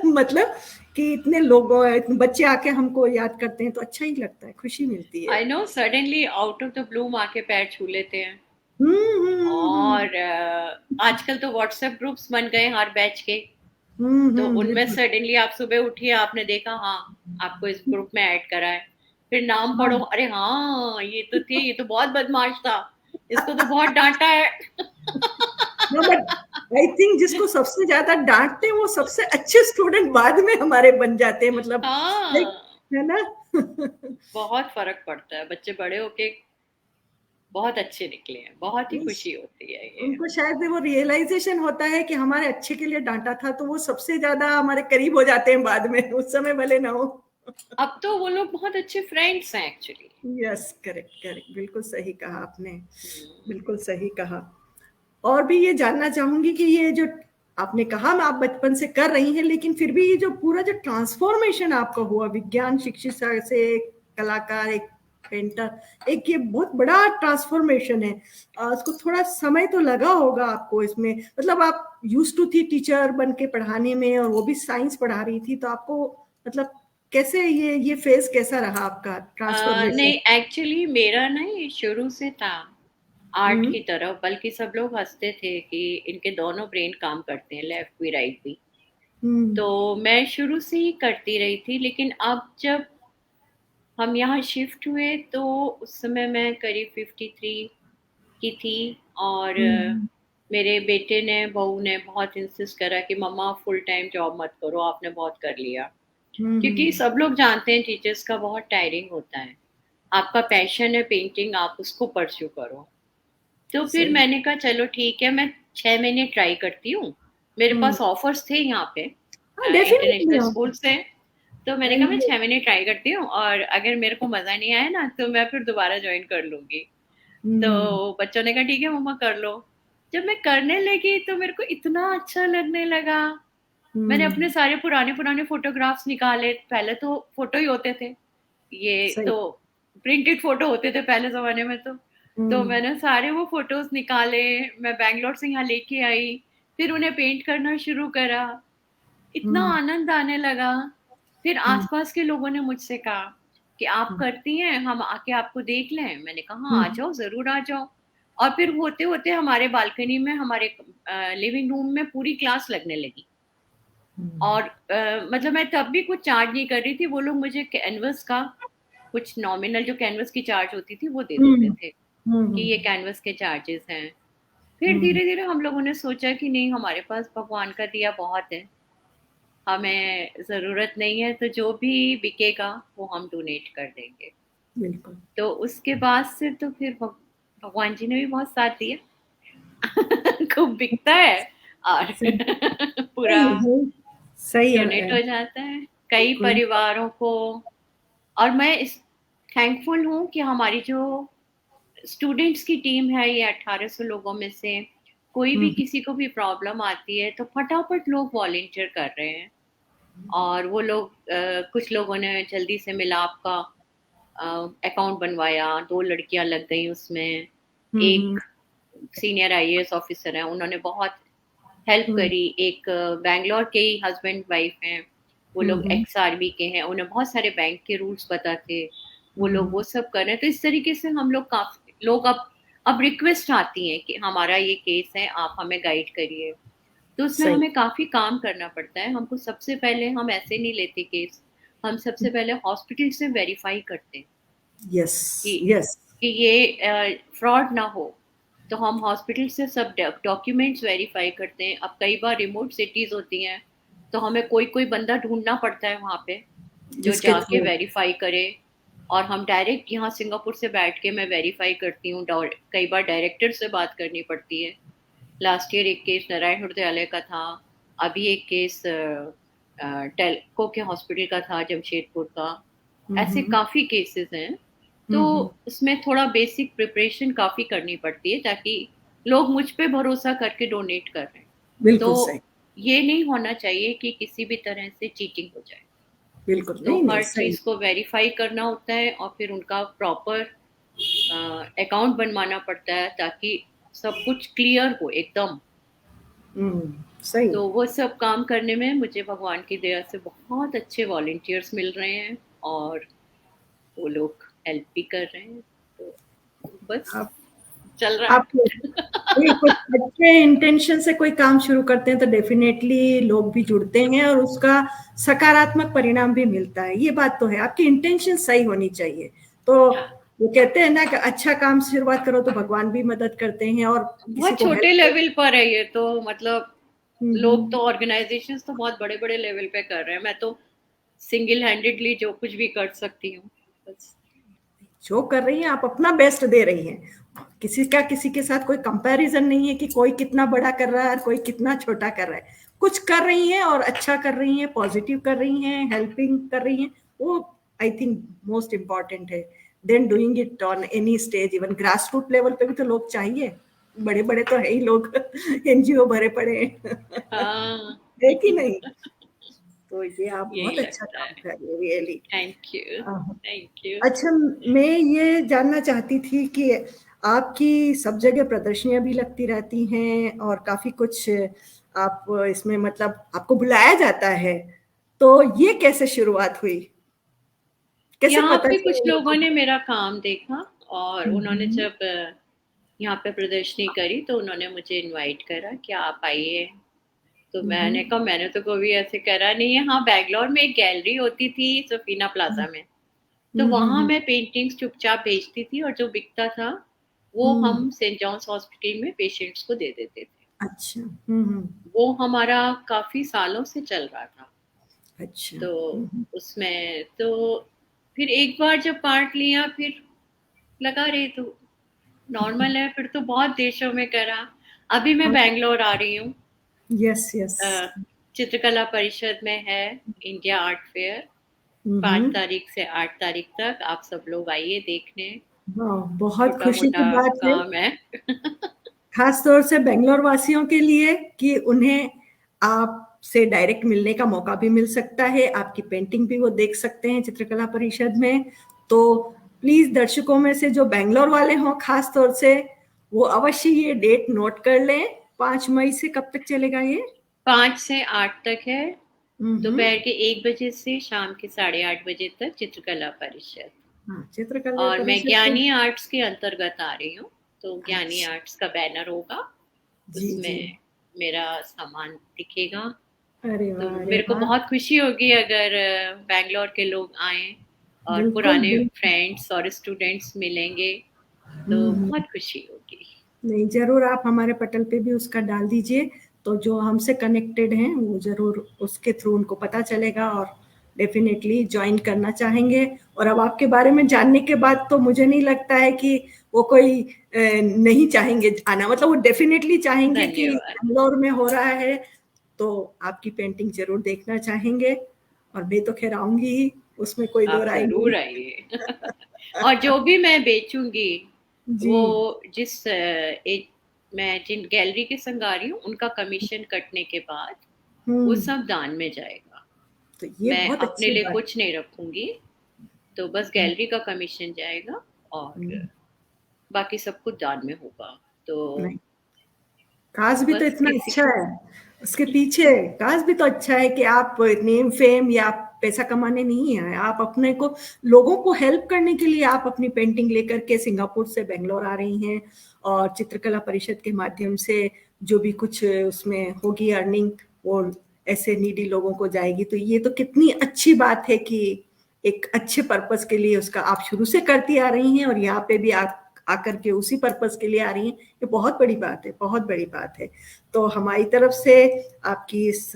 मतलब कि इतने लोगों, इतने बच्चे आके हमको याद करते हैं तो अच्छा ही लगता है, खुशी मिलती है। I know, suddenly out of the blue माँ के पैर छू लेते हैं। हम्म। और आजकल तो व्हाट्सएप ग्रुप्स बन गए हर बैच के, तो उनमें बिल्कुल। सडनली आप सुबह उठिए, आपने देखा, हाँ, आपको इस ग्रुप में ऐड करा है। फिर नाम पढ़ो, हाँ। अरे हाँ ये तो थे, ये तो बहुत बदमाश था, इसको तो बहुत डांटा है। हाँ, बट आई थिंक जिसको सबसे ज्यादा डांटते हैं वो सबसे अच्छे स्टूडेंट बाद में हमारे बन जाते हैं, मतलब लाइक, हाँ, है ना? बहुत फर्क पड़ता है, बच्चे बड़े होके बहुत अच्छे निकले हैं, बहुत ही खुशी होती है ये। उनको शायद वो रियलाइजेशन होता है कि हमारे अच्छे के लिए डांटा था, तो वो सबसे ज्यादा हमारे करीब हो जाते हैं बाद में, उस समय भले ना हो। अब तो वो लोग बहुत अच्छे फ्रेंड्स हैं एक्चुअली। यस, करेक्ट करेक्ट, बिल्कुल सही कहा आपने, बिल्कुल सही कहा। और भी ये जानना चाहूंगी कि ये जो आपने कहा मैं आप बचपन से कर रही हैं, लेकिन फिर भी ये जो पूरा जो ट्रांसफॉर्मेशन आपका हुआ विज्ञान शिक्षिका से कलाकार, एक पेंटर, एक ये बहुत बड़ा ट्रांसफॉर्मेशन है। उसको थोड़ा समय तो लगा होगा आपको इसमें, मतलब आप यूज टू थी टीचर बन के पढ़ाने में, और वो भी साइंस पढ़ा रही थी, तो आपको मतलब कैसे ये फेज कैसा रहा आपका ट्रांसफॉर्मेशन? नहीं, एक्चुअली मेरा ना ये शुरू से था आर्ट हम्म। की तरफ, बल्कि सब लोग हंसते थे कि इनके दोनों ब्रेन काम करते हैं, लेफ्ट भी राइट भी। हम्म। तो मैं शुरू से ही करती रही थी, लेकिन अब जब हम यहाँ शिफ्ट हुए तो उस समय मैं करीब 53 की थी। और हम्म। मेरे बेटे ने, बहू ने बहुत इंसिस्ट करा कि मम्मा फुल टाइम जॉब मत करो, आपने बहुत कर लिया। क्योंकि हम्म। सब लोग जानते हैं टीचर्स का बहुत टायरिंग होता है। आपका पैशन है पेंटिंग, आप उसको परस्यू करो। तो फिर सही। मैंने कहा चलो ठीक है, मैं 6 महीने ट्राई करती हूँ। मेरे हम्म। पास ऑफर्स थे यहाँ पे हाँ, डेफिनेटली इंटरनेशनल होता स्कूल से। तो मैंने है। कहा मैं 6 महीने ट्राई करती हूँ, और अगर मेरे को मजा नहीं आया ना तो मैं फिर दोबारा ज्वाइन कर लूंगी। तो हम्म। बच्चों ने कहा ठीक है मम्मा कर लो। जब मैं करने लगी तो मेरे को इतना अच्छा लगने लगा। मैंने हम्म। अपने सारे पुराने पुराने फोटोग्राफ्स निकाले। पहले तो फोटो ही होते थे, ये सही। तो प्रिंटेड फोटो होते थे पहले जमाने में। तो हम्म। मैंने सारे वो फोटोज निकाले, मैं बैंगलोर से यहाँ लेके आई, फिर उन्हें पेंट करना शुरू करा। इतना हम्म। आनंद आने लगा। फिर हम्म। आसपास के लोगों ने मुझसे कहा कि आप हम्म। करती हैं, हम आके आपको देख लें। मैंने कहा हाँ आ हम्म। जाओ, जरूर आ जाओ। और फिर होते होते हमारे बालकनी में, हमारे लिविंग रूम में पूरी क्लास लगने लगी। और मतलब मैं तब भी कुछ चार्ज नहीं कर रही थी, वो लोग मुझे कैनवस का कुछ नॉमिनल जो कैनवस की चार्ज होती थी वो दे देते हम्म। थे कि हम्म। ये कैनवस के चार्जेस हैं। फिर हम्म। धीरे धीरे हम लोगों ने सोचा कि नहीं, हमारे पास भगवान का दिया बहुत है, हमें ज़रूरत नहीं है, तो जो भी बिकेगा वो हम डोनेट कर देंगे। बिल्कुल। तो उसके बाद से तो फिर भगवान जी ने भी बहुत साथ दिया। खूब बिकता है और सही। पूरा सही डोनेट है। हो जाता है कई बिल्कुल। परिवारों को। और मैं इस थैंकफुल हूँ कि हमारी जो स्टूडेंट्स की टीम है, ये 1800 लोगों में से कोई भी हम्म। किसी को भी प्रॉब्लम आती है तो फटाफट लोग वॉलेंटियर कर रहे हैं। और वो लोग कुछ लोगों ने जल्दी से मिला आपका अकाउंट बनवाया, 2 लड़कियां लग गई उसमें। हम्म। एक सीनियर आईएएस ऑफिसर है, उन्होंने बहुत हेल्प हम्म। करी। एक बैंगलोर के ही हस्बैंड वाइफ हैं, वो लोग हम्म। एक्स आर्मी के हैं, उन्हें बहुत सारे बैंक के रूल्स पता थे, वो लोग हम्म। वो सब कर रहे हैं। तो इस तरीके से हम लोग काफी लोग अब रिक्वेस्ट आती है कि हमारा ये केस है, आप हमें गाइड करिए। तो उसमें सही। हमें काफी काम करना पड़ता है। हमको सबसे पहले, हम ऐसे नहीं लेते केस, हम सबसे पहले हॉस्पिटल से वेरीफाई करते हैं यस। कि यस। ये फ्रॉड ना हो। तो हम हॉस्पिटल से सब डॉक्यूमेंट्स वेरीफाई करते हैं। अब कई बार रिमोट सिटीज होती हैं, तो हमें कोई कोई बंदा ढूंढना पड़ता है वहाँ पे जो जिसके जाके थ्रू। वेरीफाई करे। और हम डायरेक्ट यहाँ सिंगापुर से बैठ के मैं वेरीफाई करती हूँ। कई बार डायरेक्टर से बात करनी पड़ती है। लास्ट ईयर एक केस नारायण हृदयालय का था, अभी एक केस टेल्को के हॉस्पिटल का था, जमशेदपुर का। ऐसे हम्म। काफी केसेस हैं तो उसमें थोड़ा बेसिक प्रिपरेशन काफी करनी पड़ती है ताकि लोग मुझ पे भरोसा करके डोनेट कर रहे हैं। बिल्कुल तो सही। ये नहीं होना चाहिए कि किसी भी तरह से चीटिंग हो जाए। बिल्कुल, तो नहीं नहीं हर सही। चीज को वेरीफाई करना होता है और फिर उनका प्रॉपर अकाउंट बनवाना पड़ता है ताकि सब कुछ क्लियर हो एकदम। सही। तो वो सब काम करने में मुझे भगवान की दया से बहुत अच्छे वॉलंटियर्स मिल रहे हैं और वो लोग हेल्प भी कर रहे हैं। तो बस आप चल रहा आप है। कोई कुछ अच्छे इंटेंशन से कोई काम शुरू करते हैं तो डेफिनेटली लोग भी जुड़ते हैं और उसका सकारात्मक परिणाम भी मिलता है। ये बात तो है, आपकी इंटेंशन सही होनी चाहिए। तो वो कहते हैं ना कि अच्छा काम शुरुआत करो तो भगवान भी मदद करते हैं और किसी बहुत को छोटे हेल्प। लेवल पर है ये तो, मतलब लोग तो हम्म। ऑर्गेनाइजेशंस तो बहुत बड़े बड़े लेवल पे कर रहे हैं, मैं तो सिंगल हैंडेडली जो कुछ भी कर सकती हूँ बस। जो कर रही हैं आप अपना बेस्ट दे रही हैं। किसी का किसी के साथ कोई कंपैरिजन नहीं है कि कोई कितना बड़ा कर रहा है और कोई कितना छोटा कर रहा है। कुछ कर रही हैं और अच्छा कर रही हैं, पॉजिटिव कर रही हैं, हेल्पिंग कर रही हैं। वो आई थिंक मोस्ट इम्पॉर्टेंट है then doing it on any stage. Even grass root level पे भी तो लोग चाहिए। बड़े बड़े तो है ही लोग एनजीओ भरे पड़े हैं हाँ है कि नहीं? तो ये आप यही बहुत अच्छा लगता काम है। कर रहे हो really. Thank you, thank you. अच्छा, मैं ये जानना चाहती थी कि आपकी सब जगह प्रदर्शनियां भी लगती रहती हैं और काफी कुछ आप इसमें मतलब आपको बुलाया जाता है, तो ये कैसे शुरुआत हुई, कैसे यहाँ पता पे चला कुछ लोगों लोगों ने को? मेरा काम देखा और उन्होंने हम्म, जब यहाँ पे प्रदर्शनी करी तो उन्होंने मुझे इनवाइट करा कि आप आइए। तो मैंने हम्म, कहा मैंने तो कभी ऐसे करा नहीं है। हाँ, बैंगलोर में एक गैलरी होती थी सफीना प्लाजा में, तो हम्म, वहां मैं पेंटिंग्स चुपचाप बेचती थी और जो बिकता था वो हम्म, हम सेंट जॉन्स हॉस्पिटल में पेशेंट्स को दे देते थे। अच्छा। वो हमारा काफी सालों से चल रहा था। अच्छा। तो उसमें तो फिर एक बार जब पार्ट लिया फिर लगा रही तो नॉर्मल है, फिर तो बहुत देशों में करा। अभी मैं बैंगलोर आ रही हूँ। Yes yes. चित्रकला परिषद में है इंडिया आर्ट फेयर, पाँच हम्म। तारीख से 8 तारीख तक आप सब लोग आइए देखने। वाह, बहुत छोटा खुशी की मोटा बात है, काम है। खास तौर से बेंगलोर वासियों के लिए कि उन्हें आपसे डायरेक्ट मिलने का मौका भी मिल सकता है, आपकी पेंटिंग भी वो देख सकते हैं चित्रकला परिषद में। तो प्लीज दर्शकों में से जो बेंगलोर वाले हों खास तौर से, वो अवश्य ये डेट नोट कर लें। 5 मई से कब तक चलेगा ये? 5 से 8 तक है, हम्म। दोपहर के 1 बजे से शाम के 8:30 बजे तक चित्रकला परिषद। हाँ, चित्रकला और मैं परिषद तो। ज्ञानी आर्ट्स के अंतर्गत आ रही हूँ, तो ज्ञानी अच्छा। आर्ट्स का बैनर होगा, जी जी। उसमें मेरा सामान दिखेगा। अरे तो वाह, अरे मेरे को वाह। बहुत खुशी होगी अगर बैंगलोर के लोग आए और बिल्कुल पुराने बिल्कुल। फ्रेंड्स और स्टूडेंट्स मिलेंगे, तो हम्म। बहुत खुशी होगी। नहीं, जरूर आप हमारे पटल पे भी उसका डाल दीजिए, तो जो हमसे कनेक्टेड हैं वो जरूर उसके थ्रू उनको पता चलेगा और डेफिनेटली ज्वाइन करना चाहेंगे। और अब आपके बारे में जानने के बाद तो मुझे नहीं लगता है कि वो कोई नहीं चाहेंगे आना, मतलब वो डेफिनेटली चाहेंगे कि धन्यवाद। बैंगलोर में हो रहा है तो आपकी पेंटिंग जरूर देखना चाहेंगे। और मैं तो खैर आऊंगी ही, उसमें कोई दो आप राय नहीं। जरूर आइए। और जो भी मैं बेचूंगी जी। वो मैं जिन गैलरी के संग आ रही हूँ उनका कमीशन कटने के बाद वो हम्म। सब दान में जाएगा। तो ये मैं बहुत अपने अच्छी लिए बात कुछ नहीं रखूंगी, तो बस है। गैलरी का कमीशन जाएगा और बाकी सब कुछ दान में होगा। तो नहीं, काज भी तो बस इतना किसी अच्छा है, उसके पीछे काज भी तो अच्छा है कि आप नेम फेम या पैसा कमाने नहीं आए, आप अपने को लोगों को हेल्प करने के लिए आप अपनी पेंटिंग लेकर के सिंगापुर से बेंगलोर आ रही हैं। और चित्रकला परिषद के माध्यम से जो भी कुछ उसमें होगी अर्निंग, वो ऐसे नीडी लोगों को जाएगी। तो ये तो कितनी अच्छी बात है कि एक अच्छे पर्पस के लिए उसका आप शुरू से करती आ रही हैं और यहाँ पे भी आप आकर के उसी पर्पस के लिए आ रही हैं। ये बहुत बड़ी बात है, बहुत बड़ी बात है। तो हमारी तरफ से आपकी इस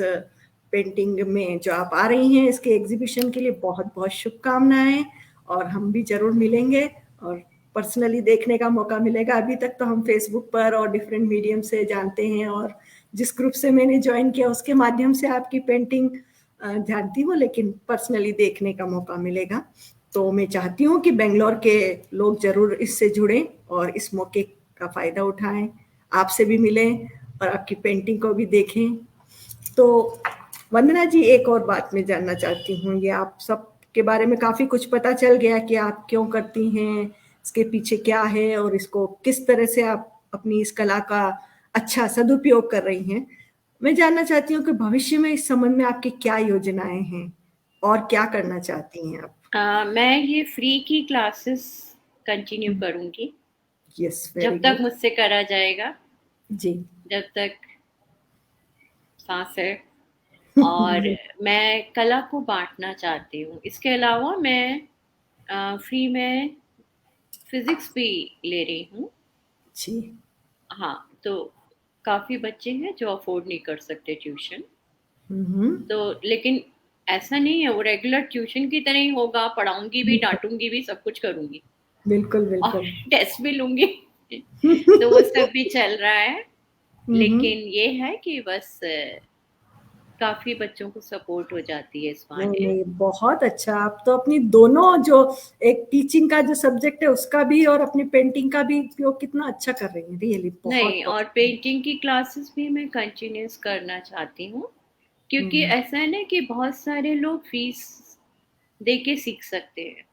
पेंटिंग में जो आप आ रही हैं इसके एग्जीबिशन के लिए बहुत बहुत शुभकामनाएं। और हम भी जरूर मिलेंगे और पर्सनली देखने का मौका मिलेगा। अभी तक तो हम फेसबुक पर और डिफरेंट मीडियम से जानते हैं और जिस ग्रुप से मैंने ज्वाइन किया उसके माध्यम से आपकी पेंटिंग जानती हूँ, लेकिन पर्सनली देखने का मौका मिलेगा तो मैं चाहती हूँ कि बेंगलोर के लोग जरूर इससे जुड़ें और इस मौके का फायदा उठाएं, आपसे भी मिलें और आपकी पेंटिंग को भी देखें। तो वंदना जी, एक और बात मैं जानना चाहती हूँ, ये आप सब के बारे में काफी कुछ पता चल गया कि आप क्यों करती हैं, इसके पीछे क्या है और इसको किस तरह से आप अपनी इस कला का अच्छा सदुपयोग कर रही हैं। मैं जानना चाहती हूँ कि भविष्य में इस संबंध में आपकी क्या योजनाएं हैं और क्या करना चाहती हैं आप। मैं ये फ्री की क्लासेस कंटिन्यू करूँगी, यस, वेरी जब तक गुड। मुझसे करा जाएगा, जी। जब तक सांस है। और मैं कला को बाँटना चाहती हूँ। इसके अलावा मैं फ्री में फिज़िक्स भी ले रही हूँ। जी। हाँ, तो काफ़ी बच्चे हैं जो अफ़ोर्ड नहीं कर सकते ट्यूशन। हम्म। तो लेकिन ऐसा नहीं है, वो रेगुलर ट्यूशन की तरह ही होगा, पढ़ाऊँगी भी, डाँटूँगी भी, सब कुछ करूँगी बिल्कुल और बिल्कुल। टेस्ट भी लूँगी। तो वो सब भी चल रहा है। हम्म। लेकिन ये है कि बस काफ़ी बच्चों को सपोर्ट हो जाती है इस नहीं बहाने। नहीं, बहुत अच्छा। आप तो अपनी दोनों जो एक टीचिंग का जो सब्जेक्ट है उसका भी और अपनी पेंटिंग का भी उपयोग कितना अच्छा कर रही हैं, रियली बहुत नहीं, बहुत। और पेंटिंग की क्लासेस भी मैं कंटिन्यूस करना चाहती हूँ, क्योंकि हम्म। ऐसा है ना कि बहुत सारे लोग फीस दे के सीख सकते हैं,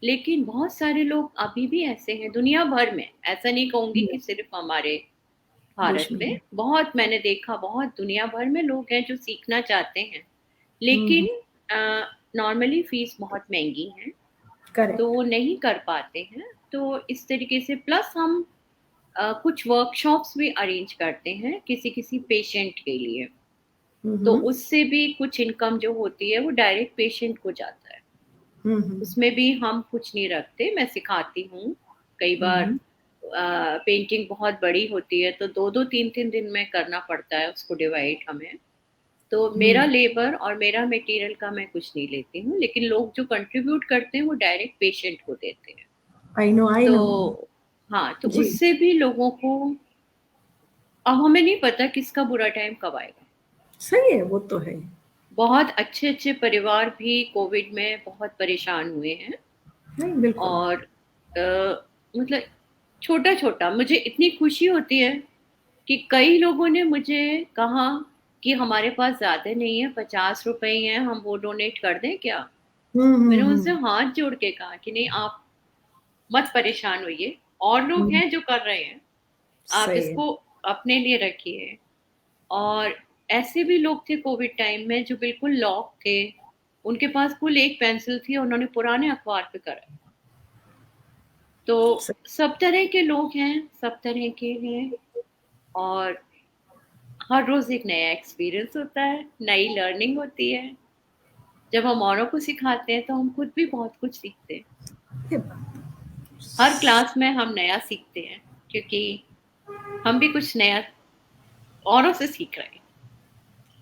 लेकिन बहुत सारे लोग अभी भी ऐसे हैं दुनिया भर में, ऐसा नहीं कहूँगी कि सिर्फ हमारे देश भारत में। में, बहुत मैंने देखा, बहुत दुनिया भर में लोग हैं जो सीखना चाहते हैं, हम्म। लेकिन नॉर्मली फीस बहुत महंगी है, तो करेक्ट। वो नहीं कर पाते हैं। तो इस तरीके से प्लस हम कुछ वर्कशॉप्स भी अरेंज करते हैं किसी किसी पेशेंट के लिए, तो हम्म। उससे भी कुछ इनकम जो होती है वो डायरेक्ट पेशेंट को जाता है। हम्म। उसमें भी हम कुछ नहीं रखते, मैं सिखाती हूँ। कई बार हम्म। पेंटिंग बहुत बड़ी होती है तो 2-2 3-3 दिन में करना पड़ता है उसको डिवाइड हमें। तो मेरा हम्म। लेबर और मेरा मटेरियल का मैं कुछ नहीं लेती हूँ, लेकिन लोग जो कंट्रीब्यूट करते हैं वो डायरेक्ट पेशेंट को देते हैं। I know I know. तो हाँ, तो जी। उससे भी लोगों को, अब हमें नहीं पता किसका बुरा टाइम कब आएगा। सही है, वो तो है। बहुत अच्छे अच्छे परिवार भी कोविड में बहुत परेशान हुए हैं। नहीं, बिल्कुल। और मतलब छोटा छोटा मुझे इतनी खुशी होती है कि कई लोगों ने मुझे कहा कि हमारे पास ज़्यादा नहीं है, 50 रुपए ही हैं, हम वो डोनेट कर दें क्या। मैंने उनसे हम्म। हाथ जोड़ के कहा कि नहीं, आप मत परेशान होइए, और लोग हम्म। हैं जो कर रहे हैं, आप सही है। इसको अपने लिए रखिए। और ऐसे भी लोग थे कोविड टाइम में जो बिल्कुल लॉक थे, उनके पास कुल एक पेंसिल थी, उन्होंने पुराने अखबार पे करा। तो सही। सब तरह के लोग हैं, सब तरह के हैं। और हर रोज एक नया एक्सपीरियंस होता है, नई लर्निंग होती है। जब हम औरों को सिखाते हैं तो हम खुद भी बहुत कुछ सीखते हैं। ये हर क्लास में हम नया सीखते हैं, क्योंकि हम भी कुछ नया औरों से सीख रहे हैं।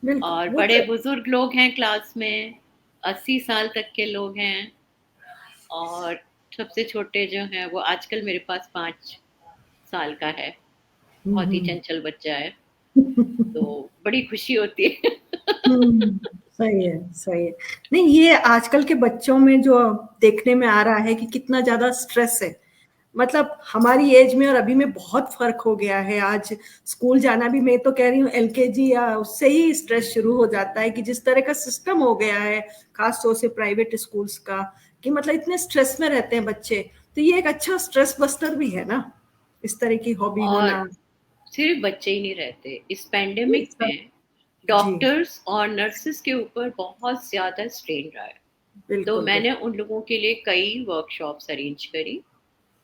बिल्कुल, और वो बड़े तो। बुजुर्ग लोग हैं क्लास में, 80 साल तक के लोग हैं। और सबसे छोटे जो हैं वो आजकल मेरे पास 5 साल का है, बहुत ही हम्म। चंचल बच्चा है। तो बड़ी खुशी होती है। हम्म। सही है, सही है। नहीं, ये आजकल के बच्चों में जो देखने में आ रहा है कि कितना ज्यादा स्ट्रेस है। मतलब हमारी एज में और अभी में बहुत फर्क हो गया है। आज स्कूल जाना भी, मैं तो कह रही हूँ एलकेजी या उससे ही स्ट्रेस शुरू हो जाता है कि जिस तरह का सिस्टम हो गया है, खास तौर से प्राइवेट स्कूल्स का, कि मतलब इतने स्ट्रेस में रहते हैं बच्चे। तो ये एक अच्छा स्ट्रेस बस्टर भी है ना, इस तरह की हॉबी और होना। सिर्फ बच्चे ही नहीं रहते, इस पेंडेमिक में जी। डॉक्टर्स और नर्सेस के ऊपर बहुत ज़्यादा स्ट्रेन रहा है। तो बिल्कुल मैंने बिल्कुल। उन लोगों के लिए कई वर्कशॉप्स अरेंज करी,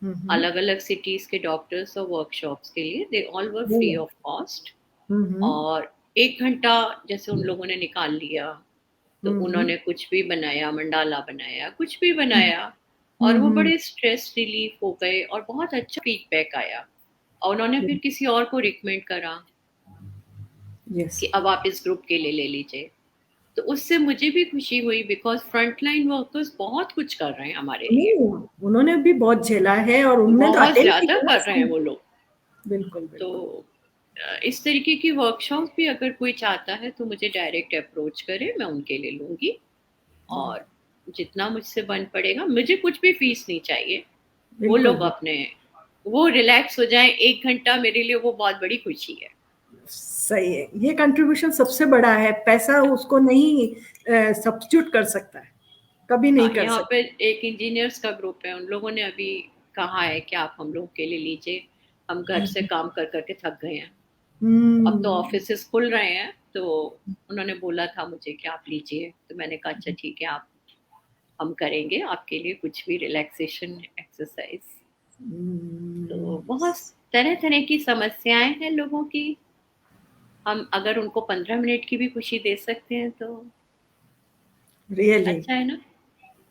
हम्म। अलग अलग सिटीज़ के डॉक्टर्स और वर्कशॉप्स के लिए, they all were free hmm. Of cost. Hmm. और 1 घंटा जैसे उन लोगों ने निकाल लिया, तो हम्म। उन्होंने कुछ भी बनाया, मंडाला बनाया, कुछ भी हम्म। बनाया। और वो हम्म। बड़े स्ट्रेस रिलीफ हो गए और बहुत अच्छा फीडबैक आया। और उन्होंने फिर किसी और को रिकमेंड करा यस। कि अब आप इस ग्रुप के लिए ले लीजिए। तो उससे मुझे भी खुशी हुई, बिकॉज फ्रंटलाइन वर्कर्स बहुत कुछ कर रहे हैं हमारे लिए, नहीं, उन्होंने भी बहुत झेला है और उनने तो बहुत अटेंड ज़्यादा किया ना कर रहे हैं सब। वो लोग। बिल्कुल तो बिल्कुल। इस तरीके की वर्कशॉप भी अगर कोई चाहता है तो मुझे डायरेक्ट अप्रोच करे, मैं उनके लिए लूँगी। और जितना मुझसे बन पड़ेगा, मुझे कुछ भी फीस नहीं चाहिए। वो बिल्कुल लोग बिल्कुल। अपने, वो रिलैक्स हो जाएं 1 घंटा, मेरे लिए वो बहुत बड़ी खुशी है। सही है, ये कंट्रीब्यूशन सबसे बड़ा है, पैसा उसको नहीं सब्स्टिट्यूट कर सकता है, कभी नहीं हाँ, कर यहाँ सकता। पे एक इंजीनियर्स का ग्रुप है, उन लोगों ने अभी कहा है कि आप हम लोग के लिए लीजिए, हम घर से काम कर करके थक गए हैं। अब तो हम्म। ऑफिसेस खुल रहे हैं, तो उन्होंने बोला था मुझे कि आप लीजिए, तो मैंने कहा अच्छा ठीक है, आप, हम करेंगे आपके लिए कुछ भी रिलैक्सेशन एक्सरसाइज। तो बहुत तरह तरह की समस्याएं हैं लोगों की, हम अगर उनको 15 मिनट की भी खुशी दे सकते हैं तो रियली, अच्छा है ना।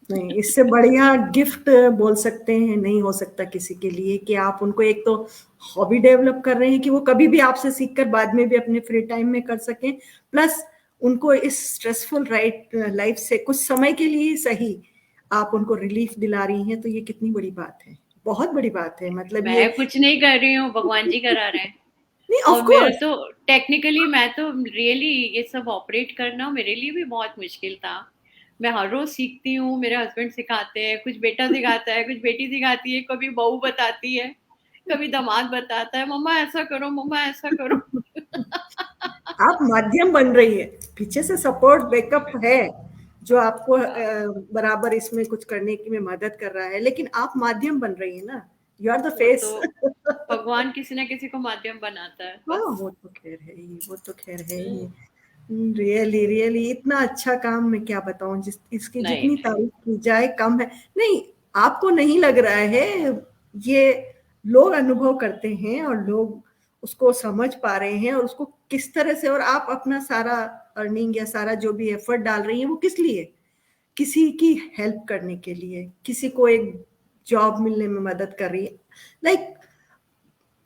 नहीं इससे बढ़िया गिफ्ट बोल सकते हैं नहीं हो सकता किसी के लिए, कि आप उनको एक तो हॉबी डेवलप कर रहे हैं कि वो कभी भी आपसे सीखकर बाद में भी अपने फ्री टाइम में कर सकें, प्लस उनको इस स्ट्रेसफुल लाइफ से कुछ समय के लिए ही सही आप उनको रिलीफ दिला रही हैं, तो ये कितनी बड़ी बात है, बहुत बड़ी बात है, मतलब ये। मैं कुछ नहीं कर रही हूँ, भगवान जी करा रहे हैं। नहीं, ऑफ और मेरा कोर्स। तो टेक्निकली, मैं तो रियली ये सब ऑपरेट करना मेरे लिए भी बहुत मुश्किल था। मैं हर रोज सीखती हूँ, मेरे हस्बैंड सिखाते हैं, कुछ बेटा सिखाता है, कुछ बेटी सिखाती है, कभी बहू बताती है, कभी दामाद बताता है, मम्मा ऐसा करो, मम्मा ऐसा करो। आप माध्यम बन रही है, पीछे से सपोर्ट बैकअप है जो आपको बराबर इसमें कुछ करने की में मदद कर रहा है, लेकिन आप माध्यम बन रही है ना, यू आर द वो तो फेस। भगवान किसी ना किसी को माध्यम बनाता है हाँ, बस। वो तो खैर है ही, वो तो खैर है ही। रियली रियली इतना अच्छा काम मैं क्या बताऊं, जिस इसकी नहीं जितनी नहीं, तारीफ की जाए कम है। नहीं, आपको नहीं लग रहा है, ये लोग अनुभव करते हैं और लोग उसको समझ पा रहे हैं, और उसको किस तरह से, और आप अपना सारा अर्निंग या सारा जो भी एफर्ट डाल रही हैं वो किस लिए, किसी की हेल्प करने के लिए, किसी को एक जॉब मिलने में मदद कर रही है, लाइक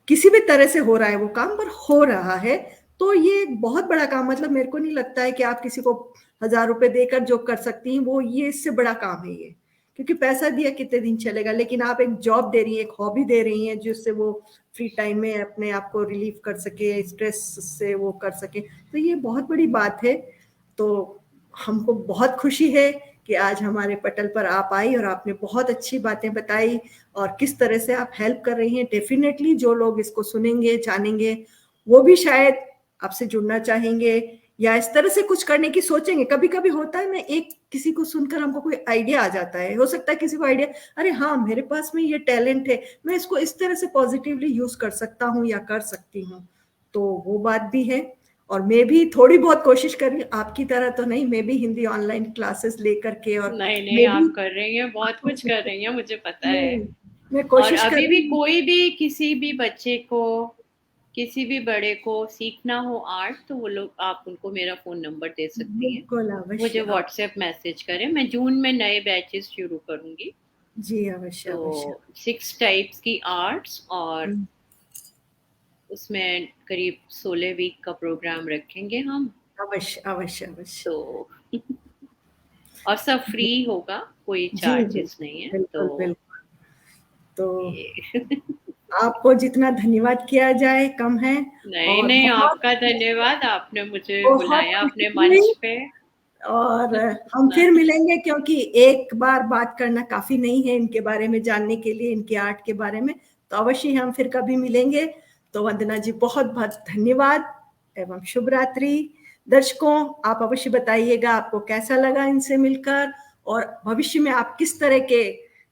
किसी भी तरह से हो रहा है वो काम, पर हो रहा है, तो ये बहुत बड़ा काम, मतलब मेरे को नहीं लगता है कि आप किसी को 1000 रुपए देकर जो कर सकती हैं वो, ये इससे बड़ा काम है ये, क्योंकि पैसा दिया कितने दिन चलेगा, लेकिन आप एक जॉब दे रही हैं, एक हॉबी दे रही हैं जिससे वो फ्री टाइम में अपने आप को रिलीफ कर सके, स्ट्रेस से वो कर सके, तो ये बहुत बड़ी बात है। तो हमको बहुत खुशी है कि आज हमारे पटल पर आप आई और आपने बहुत अच्छी बातें बताई, और किस तरह से आप हेल्प कर रही हैं। डेफिनेटली जो लोग इसको सुनेंगे जानेंगे वो भी शायद आपसे जुड़ना चाहेंगे, या इस तरह से कुछ करने की सोचेंगे। कभी कभी होता है ना, एक किसी को सुनकर हमको कोई आइडिया आ जाता है, हो सकता है किसी को आइडिया, अरे हाँ मेरे पास में ये टैलेंट है, मैं इसको इस तरह से पॉजिटिवली यूज कर सकता हूँ या कर सकती हूँ, तो वो बात भी है। और मैं भी थोड़ी बहुत कोशिश कर रही हूँ, आपकी तरह तो नहीं, मैं भी हिंदी ऑनलाइन क्लासेस लेकर के, और नहीं नहीं, मैं भी आप कर रही हैं, बहुत कुछ कर रही हैं, मुझे पता है। नहीं, मैं और कोशिश कर अभी रही भी हूँ। कोई भी किसी भी बच्चे को, किसी भी बड़े को सीखना हो आर्ट, तो वो लोग, आप उनको मेरा फोन नंबर दे सकती हैं, बिल्कुल, मुझे अवश्य व्हाट्सएप मैसेज करें। मैं जून में नए बैचेस शुरू करूंगी, जी, अवश्य तो अवश्य। 6 टाइप्स की आर्ट्स, और उसमें करीब 16 वीक का प्रोग्राम रखेंगे हम। अवश्य अवश्य अवश्य। तो और सब फ्री होगा, कोई जी बिल्कुल चार्जेस नहीं है, तो बिल्कुल बिल्कुल। तो ये आपको जितना धन्यवाद किया जाए कम है। नहीं और नहीं, बहुत आपका धन्यवाद, आपने मुझे बहुत बुलाया अपने खुशी हुई, मंच पे। और हम फिर मिलेंगे, क्योंकि एक बार बात करना काफी नहीं है इनके बारे में जानने के लिए, इनके आर्ट के बारे में, तो अवश्य हम फिर कभी मिलेंगे। तो वंदना जी बहुत बहुत धन्यवाद एवं शुभ रात्रि। दर्शकों, आप अवश्य बताइएगा आपको कैसा लगा इनसे मिलकर, और भविष्य में आप किस तरह के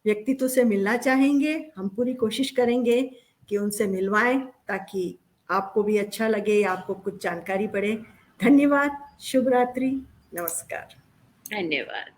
व्यक्तित्व से मिलना चाहेंगे। हम पूरी कोशिश करेंगे कि उनसे मिलवाएं, ताकि आपको भी अच्छा लगे, आपको कुछ जानकारी पड़े। धन्यवाद, शुभ रात्रि, नमस्कार। धन्यवाद।